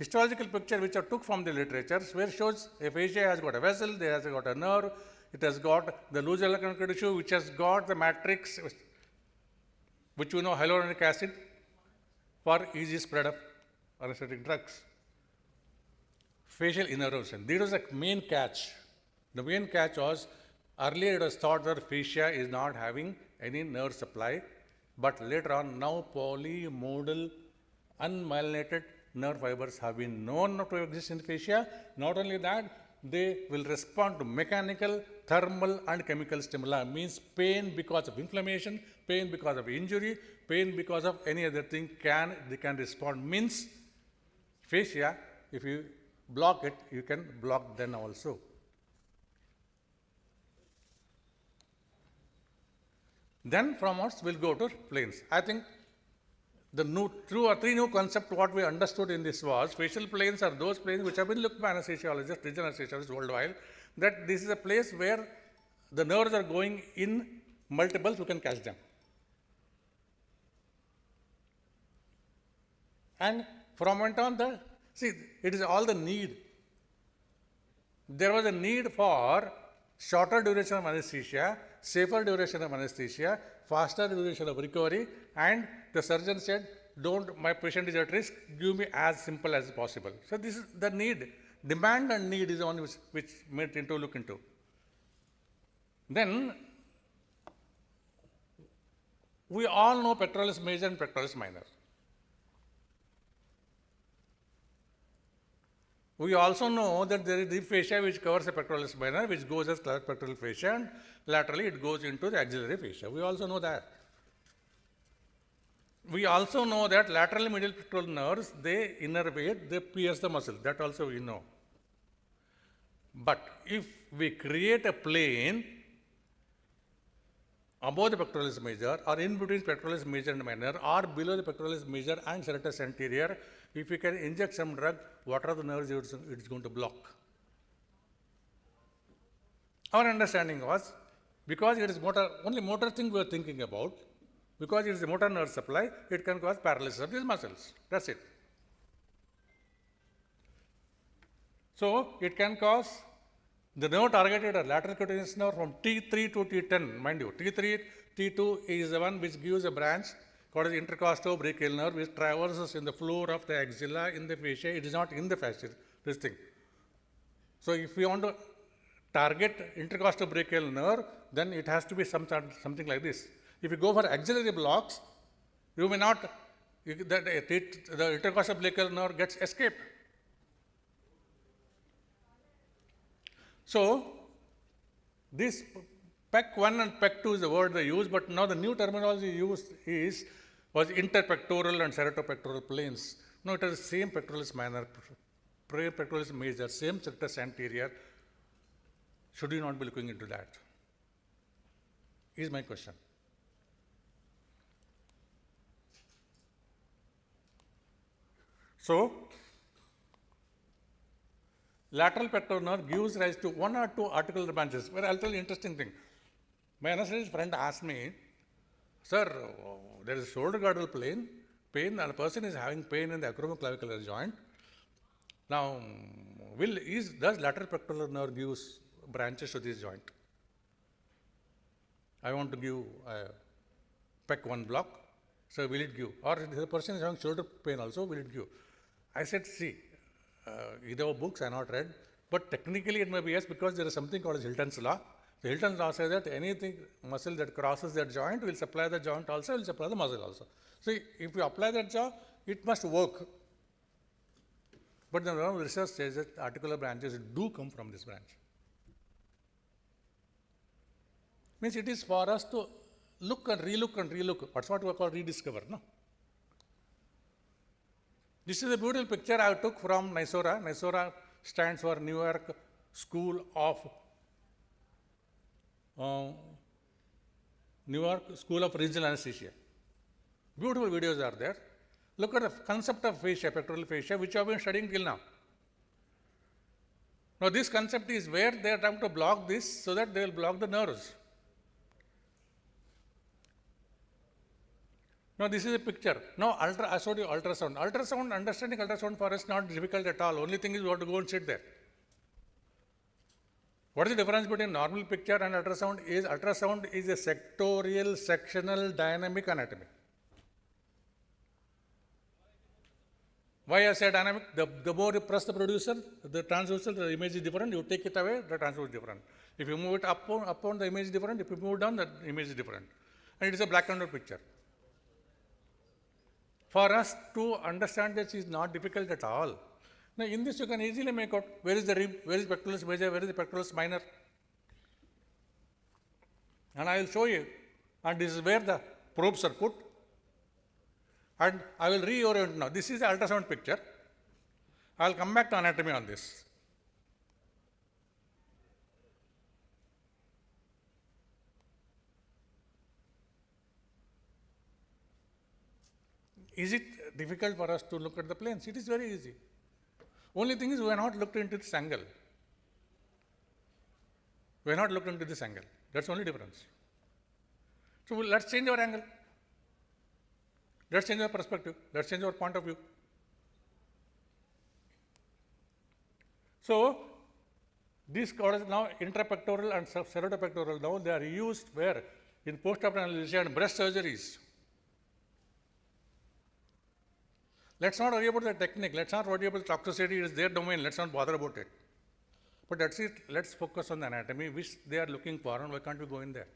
histological picture which I took from the literatures, where shows a fascia has got a vessel, there has got a nerve, it has got the loose electrical tissue, which has got the matrix, which we know hyaluronic acid for easy spread of anesthetic drugs. Facial innervation. This was the main catch. The main catch was, earlier it was thought that fascia is not having any nerve supply, but later on, now polymodal, unmyelinated nerve fibers have been known to exist in fascia. Not only that, they will respond to mechanical, thermal, and chemical stimuli. Means pain because of inflammation, pain because of injury, pain because of any other thing, they can respond. Means fascia, if you block it, you can block then also. Then from us, we'll go to planes. I think the two or three new concepts what we understood in this was, facial planes are those planes which have been looked by anesthesiologists, regional anesthesiologists worldwide, that this is a place where the nerves are going in multiples, you can catch them. And from went on see, it is all the need. There was a need for shorter duration of anesthesia, safer duration of anesthesia, faster duration of recovery, and the surgeon said, my patient is at risk, give me as simple as possible. So this is the need. Demand and need is the one which made into look into. Then, we all know pectoralis major and pectoralis minor. We also know that there is the fascia which covers the pectoralis minor, which goes as pectoral fascia, and laterally it goes into the axillary fascia. We also know that. We also know that lateral medial pectoral nerves, they innervate, they pierce the muscle. That also we know. But if we create a plane above the pectoralis major, or in between pectoralis major and minor, or below the pectoralis major and serratus anterior, if we can inject some drug, what are the nerves it is going to block? Our understanding was, because it is only motor thing we are thinking about, because it is a motor nerve supply, it can cause paralysis of these muscles. That's it. So, it can cause the nerve targeted or lateral cutaneous nerve from T3 to T10, mind you. T3, T2 is the one which gives a branch called the intercostobrachial nerve, which traverses in the floor of the axilla in the fascia. It is not in the fascia, this thing. So, if we want to target intercostobrachial nerve, then it has to be something like this. If you go for axillary blocks, you may not, the intercostobrachial nerve gets escaped. So, this PEC 1 and PEC 2 is the word they use, but now the new terminology used was interpectoral and ceratopectoral planes. No, it is the same pectoralis minor, pectoralis major, same serratus anterior. Should you not be looking into that? Is my question. So, lateral pectoral nerve gives rise to one or two articular branches. Well, I'll tell you an interesting thing. My anesthetist friend asked me, sir, there is a shoulder girdle pain, and a person is having pain in the acromioclavicular joint. Now, does lateral pectoral nerve gives branches to this joint? I want to give a PEC 1 block, so will it give? Or if the person is having shoulder pain also, will it give? I said, see, either books I have not read, but technically it may be yes, because there is something called as Hilton's law. The Hilton's law says that anything muscle that crosses that joint will supply the joint also, will supply the muscle also. So if you apply that jaw, it must work. But the research says that articular branches do come from this branch. Means it is for us to look and relook and relook. That's what we call rediscover, no? This is a beautiful picture I took from NYSORA. NYSORA stands for New York School of Regional Anesthesia. Beautiful videos are there. Look at the concept of fascia, pectoral fascia, which I have been studying till now. Now, this concept is where they are trying to block this so that they will block the nerves. Now this is a picture. Now I showed you ultrasound. Understanding ultrasound for us not difficult at all. Only thing is you have to go and sit there. What is the difference between normal picture and ultrasound is a sectorial, sectional, dynamic anatomy. Why I say dynamic? The more you press the producer, the transducer, the image is different. You take it away, the transducer is different. If you move it up on the image is different. If you move it down, the image is different. And it is a black and white picture. For us to understand this is not difficult at all. Now, in this you can easily make out where is the rib, where is pectoralis major, where is the pectoralis minor. And I will show you. And this is where the probes are put. And I will reorient now. This is the ultrasound picture. I will come back to anatomy on this. Is it difficult for us to look at the planes? It is very easy. Only thing is we have not looked into this angle. We have not looked into this angle. That's the only difference. So let's change our angle. Let's change our perspective. Let's change our point of view. So these cords now intrapectoral and cerebropectoral, now they are used where? In post-operative anesthesia and breast surgeries. Let's not worry about the technique. Let's not worry about the toxicity. It is their domain. Let's not bother about it. But that's it. Let's focus on the anatomy, which they are looking for, and why can't we go in there?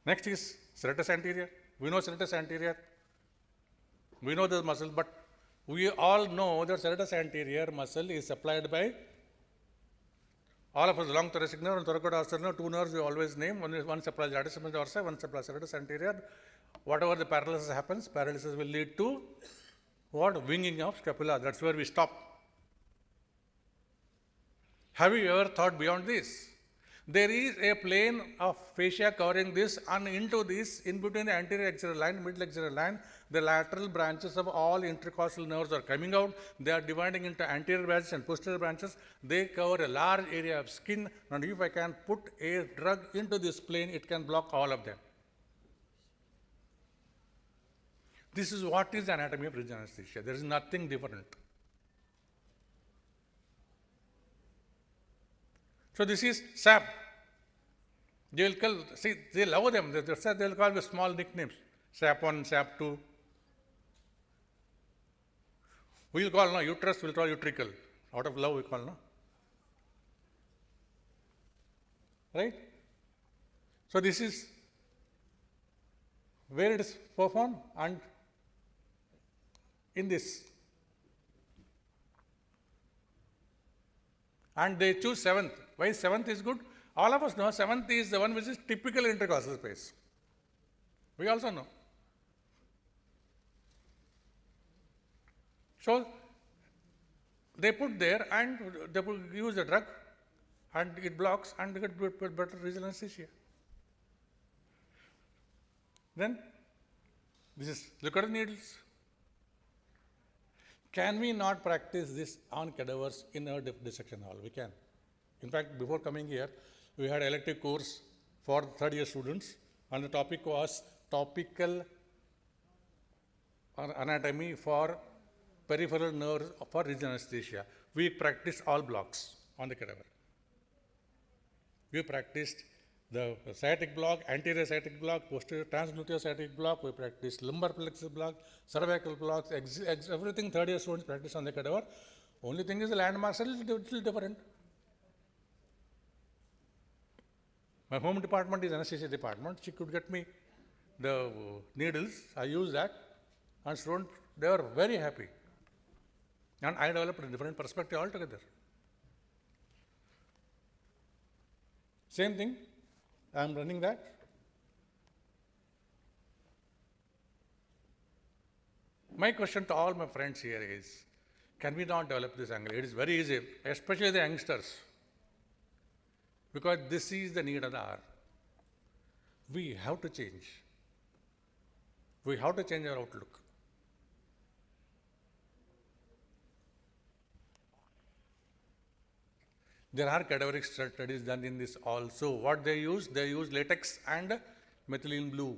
Next is serratus anterior. We know serratus anterior. We know this muscle, but we all know that serratus anterior muscle is supplied by all of us, long thoracic nerve and thoracodorsal nerve. Two nerves we always name. One supplies latissimus dorsi, one supplies serratus anterior. Whatever the paralysis happens, paralysis will lead to what? Winging of scapula. That's where we stop. Have you ever thought beyond this? There is a plane of fascia covering this, and into this, in between the anterior axillary line, middle axillary line, the lateral branches of all intercostal nerves are coming out. They are dividing into anterior branches and posterior branches. They cover a large area of skin, and if I can put a drug into this plane, it can block all of them. This is what is the anatomy of regional anesthesia. There is nothing different. So this is SAP. They will call, see, they love them. They will call the small nicknames. SAP1, SAP2. We will call now uterus, we will call utricle. Out of love we call now. Right? So this is where it is performed, and in this. And they choose seventh. Why seventh is good? All of us know seventh is the one which is typical intercostal space. We also know. So they put there and they use the drug and it blocks and they get better regional anesthesia. Then this is, look at the needles. Can we not practice this on cadavers in our dissection hall? We can. In fact, before coming here, we had an elective course for third year students, and the topic was topical anatomy for peripheral nerves for regional anesthesia. We practiced all blocks on the cadaver. We practiced the sciatic block, anterior sciatic block, posterior transgluteal sciatic block. We practiced lumbar plexus block, cervical blocks, everything third year students practice on the cadaver. Only thing is the landmarks are a little different. My home department is anesthesia department. She could get me the needles. I use that, and students, they were very happy. And I developed a different perspective altogether. Same thing, I am running that. My question to all my friends here is, can we not develop this angle? It is very easy, especially the youngsters, because this is the need of the hour. We have to change. We have to change our outlook. There are cadaveric studies done in this also. What they use latex and methylene blue.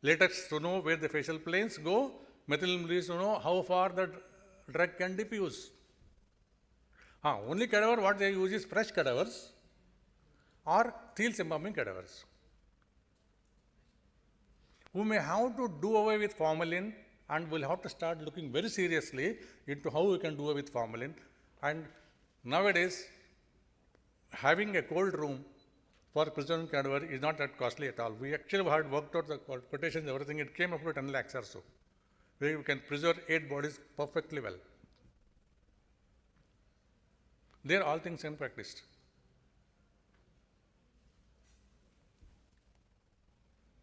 latex to know where the facial planes go, methylene to know how far the drug can diffuse. Only cadaver what they use is fresh cadavers or Thiel's embalming cadavers. We may have to do away with formalin, and we'll have to start looking very seriously into how we can do away with formalin. And nowadays, having a cold room for preserving cadaver is not that costly at all. We actually had worked out the quotations, everything. It came up to 10 lakhs or so, where we can preserve 8 bodies perfectly well. They are all things unpracticed.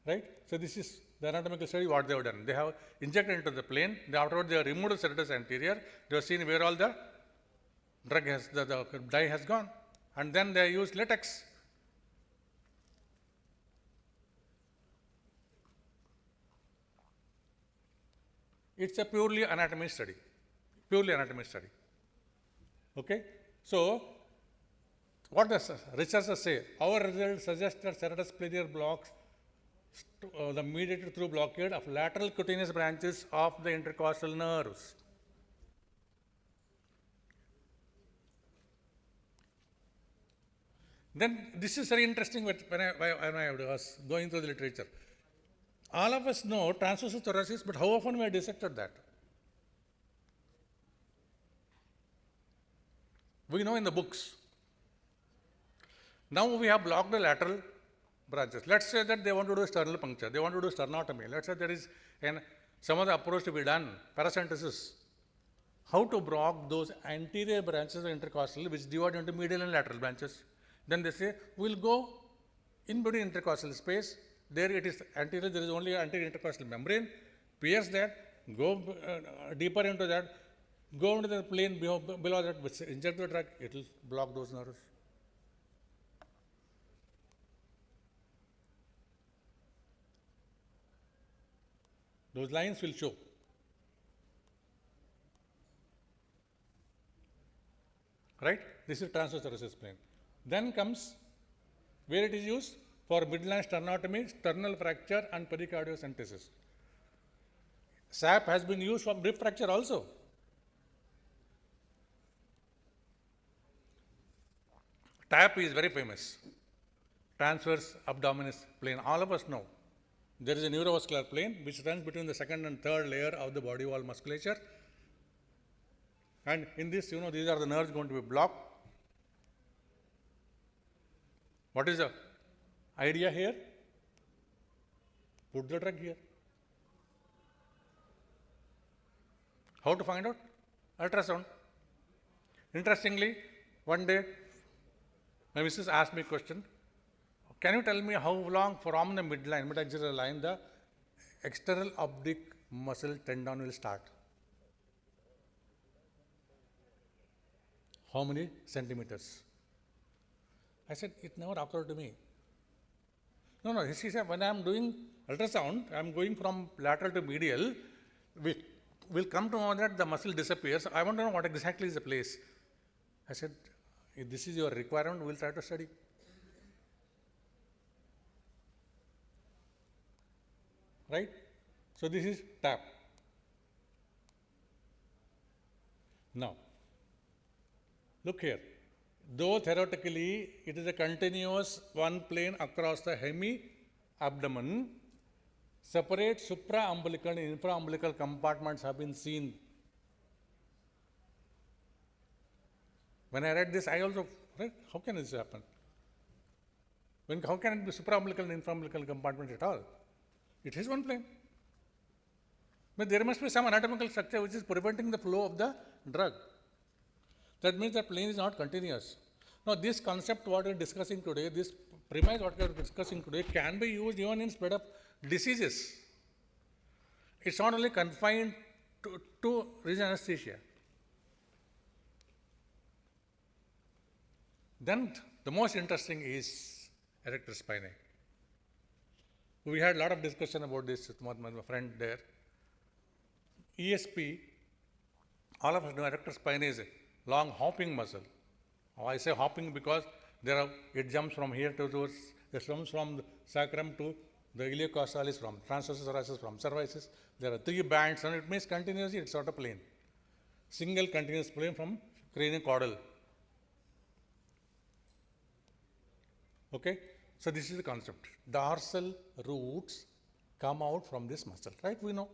Right? So this is the anatomical study, what they have done. They have injected into the plane, afterwards they have removed the serratus anterior, they have seen where all the drug has, the dye has gone, and then they used latex. It's a purely anatomy study, Okay? So, what does researchers say? Our results suggest that serratus plenier blocks the mediated through blockade of lateral cutaneous branches of the intercostal nerves. Then this is very interesting when I was going through the literature. All of us know transversus thoracis, but how often we have dissected that? We know in the books. Now we have blocked the lateral branches. Let's say that they want to do sternal puncture, they want to do sternotomy. Let's say there is some other approach to be done, paracentesis. How to block those anterior branches of intercostal which divide into medial and lateral branches? Then they say, we'll go in between intercostal space. There it is anterior, there is only anterior intercostal membrane. Pierce that, go deeper into that, go into the plane below that, inject the drug, it will block those nerves. Those lines will show. Right? This is transverse thoracic plane. Then comes where it is used for midline sternotomy, sternal fracture, and pericardiocentesis. SAP has been used for rib fracture also. TAP is very famous. Transverse abdominis plane. All of us know. There is a neurovascular plane which runs between the second and third layer of the body wall musculature. And in this, these are the nerves going to be blocked. What is the idea here? Put the drug here. How to find out? Ultrasound. Interestingly, one day, my missus asked me a question. Can you tell me how long from the midline, mid-axillary line, the external oblique muscle tendon will start? How many centimeters? I said, it never occurred to me. No, she said, when I am doing ultrasound, I am going from lateral to medial, we'll come to know that the muscle disappears. I want to know what exactly is the place. I said, if this is your requirement, we'll try to study. Right? So this is TAP. Now, look here. Though theoretically it is a continuous one plane across the hemi-abdomen, separate supra-umbilical and infra-umbilical compartments have been seen. When I read this, I also, right, how can this happen? How can it be supra-umbilical and infra-umbilical compartment at all? It is one plane. But there must be some anatomical structure which is preventing the flow of the drug. That means the plane is not continuous. Now, this concept what we are discussing today, this premise what we are discussing today can be used even in spread of diseases. It's not only confined to regional anesthesia. Then the most interesting is erector spinae. We had a lot of discussion about this with my friend there. ESP, all of us know erector spinae is a long hopping muscle. I say hopping because it jumps from here to towards, it jumps from the sacrum to The iliocausalis from transversus thoracis from cervicis. There are 3 bands, and it means continuously it's not a plane. Single continuous plane from craniocaudal. Okay? So this is the concept. Dorsal roots come out from this muscle, right? We know.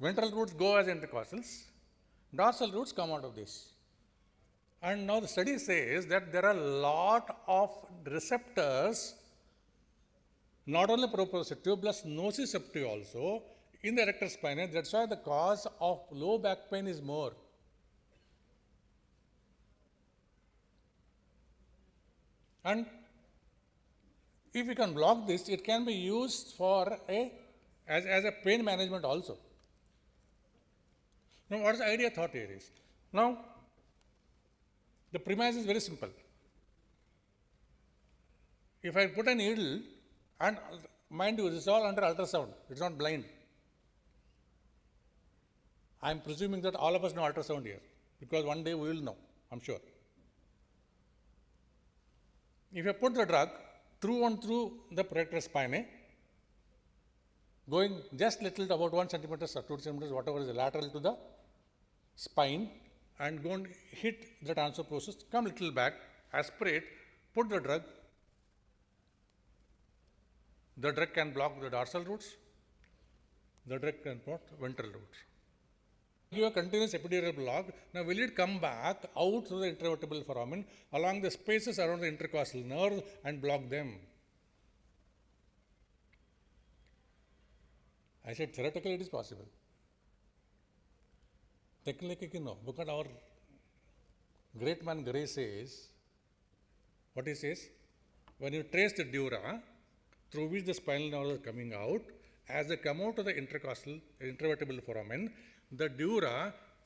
Ventral roots go as intercostals. Dorsal roots come out of this. And now the study says that there are a lot of receptors, not only proprioceptive plus nociceptive also, in the erector spinae. That's why the cause of low back pain is more. And if we can block this, it can be used for as a pain management also. Now, what is the idea thought here is? Now, the premise is very simple. If I put a needle, and mind you, this is all under ultrasound, it's not blind. I am presuming that all of us know ultrasound here, because one day we will know, I'm sure. If you put the drug through and through the erector spinae, going just little to about 1 centimeter or 2 centimeters, whatever is lateral to the spine, and go and hit the transfer process, come little back, aspirate, put the drug can block the dorsal roots, the drug can block ventral roots. Give a continuous epidural block. Now, will it come back out through the intervertebral foramen along the spaces around the intercostal nerve and block them? I said theoretically it is possible. Technically, no, because our great man Gray says, what he says, when you trace the dura through which the spinal nerves are coming out, as they come out of the intervertebral foramen, the dura